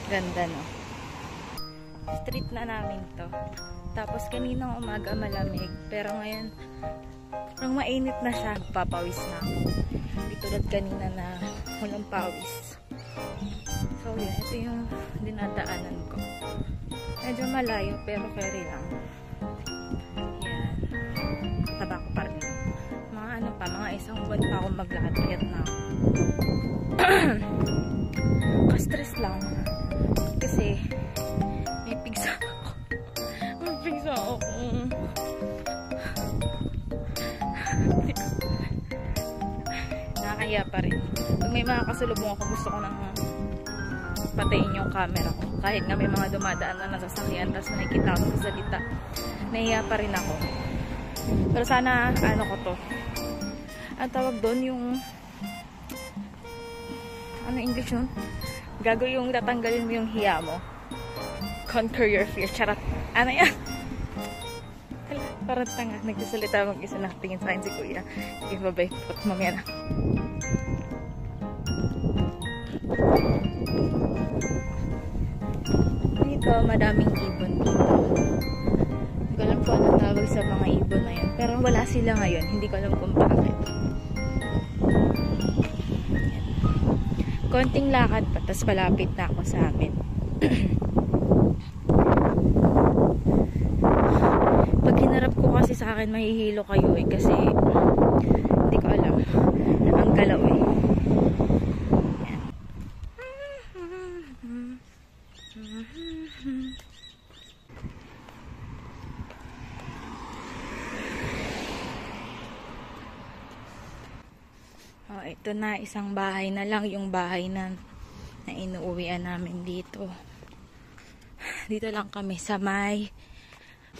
Ganda, no? Street na namin to. Tapos kaninang umaga malamig. Pero ngayon, parang mainit na siya. Papawis na ako. Hindi tulad kanina na walang pawis. So, yun. Ito yung dinadaanan ko. Medyo malayo, pero carry lang. Yan. Taba ko pa rin. Mga ano pa, mga isang buwan pa ako maglakad. Kayat na ako. Ka-stress lang. Kasi, may pigsa ako. May pigsa ako. Nakakaya pa rin. Pag may mga kasalubong ako, gusto ko nang patayin yung camera ko. Kahit nga may mga dumadaan na nasasakyan, tapos nakikita ako sa salita. Nahiya pa rin ako. Pero sana, ano ko to. Ang tawag doon yung ano English yun? Gago yung tatanggalin mo yung hiya mo. Conquer your fear. Charot. Ano yan? Parang tanga. Nagsasalita mag-isa na. Tingin sa akin si kuya. Sige, babay. Pag mamaya na. Dito, madaming ibon dito. Hindi ko alam kung anong tawag sa mga ibon na yun. Pero wala sila ngayon. Hindi ko alam kung bakit. Konting lakad pa, tapos palapit na ako sa amin. Pag hinarap ko kasi sa akin, mahihilo kayo eh, kasi hindi ko alam. Ang galaw eh. Yan. Oh, ito na, isang bahay na lang yung bahay na inuuwian namin dito. Dito lang kami sa may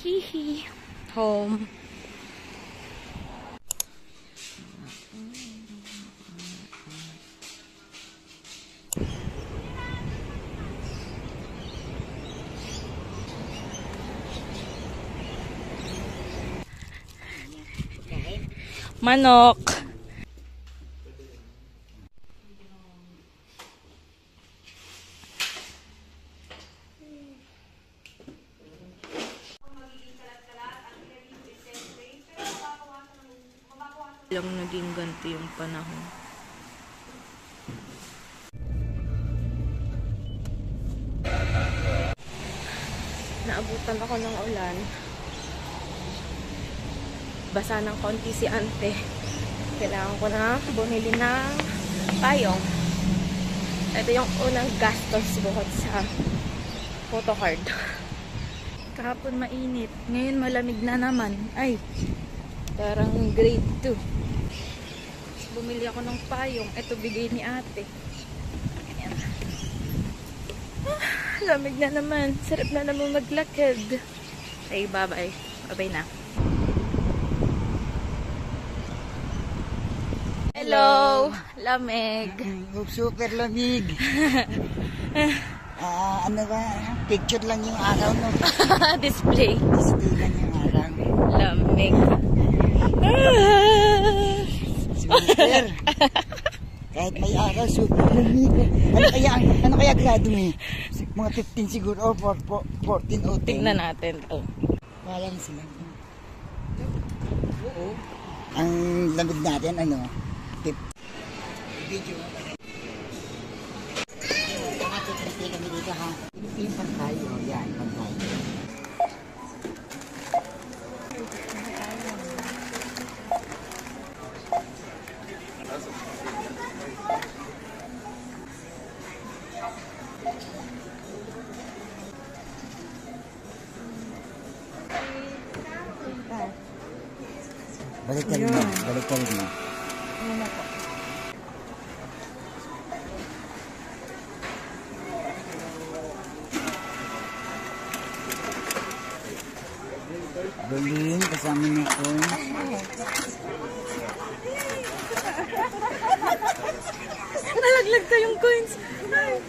hihi home. Manok. Lang naging ganito yung panahon. Naabutan ako ng ulan. Basa ng konti si ante. Kailangan ko na bumili ng payong. Ito yung unang gastos bukod sa photocard. Kahapon mainit. Ngayon malamig na naman. Ay, parang grade 2. Bumili ako ng payong. Ito bigay ni ate. Ayan. Lamig na naman. Sarap na naman maglakad. Ay, bye-bye. Bye-bye na. Hello! Lamig. Super lamig. Ano ba? Picture lang yung araw, no? Display. Display lang yung araw. Lamig. Super. Kahit may araw, super lamig. Ano kaya grado mo? Mga 15 siguro, o 14 o 10. Tignan natin. Oh. Wala na sila. Oo. Ang lamig natin, ano? Video. Nakatutulti kami dito, ha? Yung pantay, o yan, pantay. Balik ka rin mo. Balik ka rin mo. Ano po? Buling, kasama na ko. Nalaglag ka yung coins. Ay.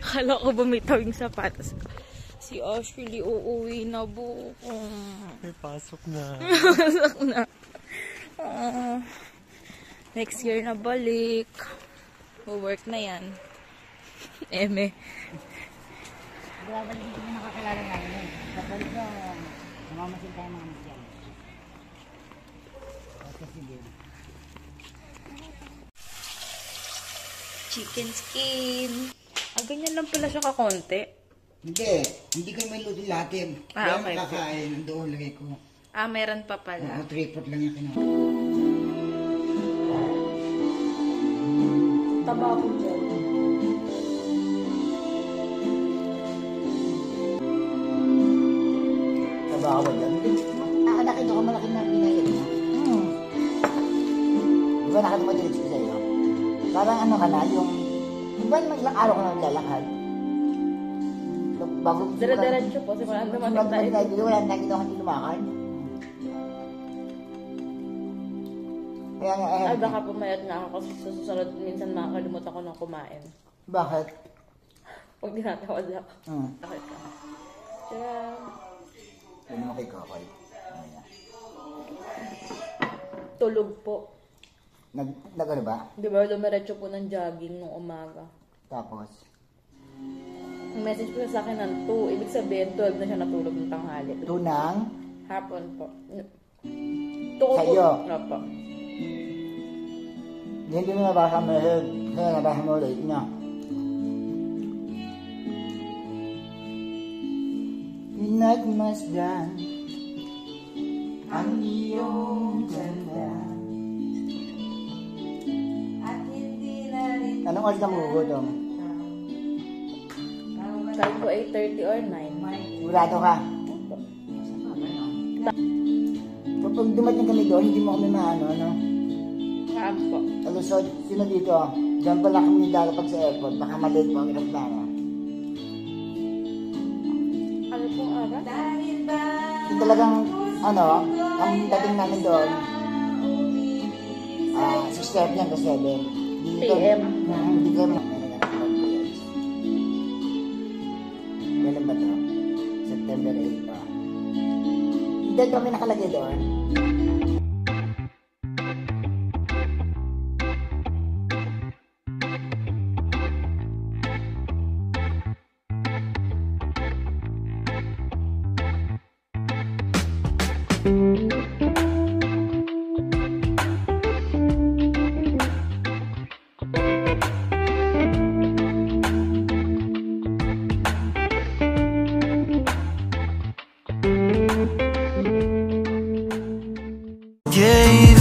Kala ko bumitaw yung sapatos. Si Ashley uuwi na buko. May pasok na. Pasok na. Next year na balik. Work na yan. Eme. Grabe, hindi ko nakakilala namin. Babalik na, namamasin tayo mga masyan. Sige. Chicken skin. Ganyan lang pala siya kakonti. Hindi ko may luto lahat eh. Kaya Okay. makakain, doon lagay ko. Meron pa pala. Oo, 3 pot lang yung kinuha. Taba ko dyan. Taba ko ba dyan? Nakakita ko malaki na pinahit mo. Di ba nakita mo direct ko sa'yo? Parang ano ka na, yung... Di ba ilang araw ka na lalakad? Dire-diretso po. Simulan dumating tayo. Wala na ginawa kang lumakad. Kaya nga, Ay, baka pumayat na ako kasi sa susunod minsan makakalimutan ko ng kumain. bakit? Pag dinatawad ako. Hmm. Bakit ka? Tiyam. Yan naman kay Kakay. Ayan. Tulog po. Nag-ano ba? Di ba dumiretso po ng jogging nung umaga? Tapos? Ang message po sa akin ng 2. Ibig sabihin 12 na siya natulog ng tanghali. Tunang? Hapon po. Tuko po. Sa'yo? Opo. Hindi mo nabasa mo head. Kaya nabasa mo ulit niya. Pinagmasdan ang iyong ganda. Anong oras na magugutom? Kahit po 8:30 or 9. Sigurado ka? Kapag dumating kami doon, hindi mo kami maano, ano? Saan po? Alusod, sino dito? Diyan pala kami pag sa airport, baka maliit po ang aeroplano. Ano pong oras? Yung talagang, ano, ang dating namin doon, 6:30 hanggang 7. PM. Hindi kami kailan ba ito? September 8 pa. Hindi kami nakalagay doon. Gave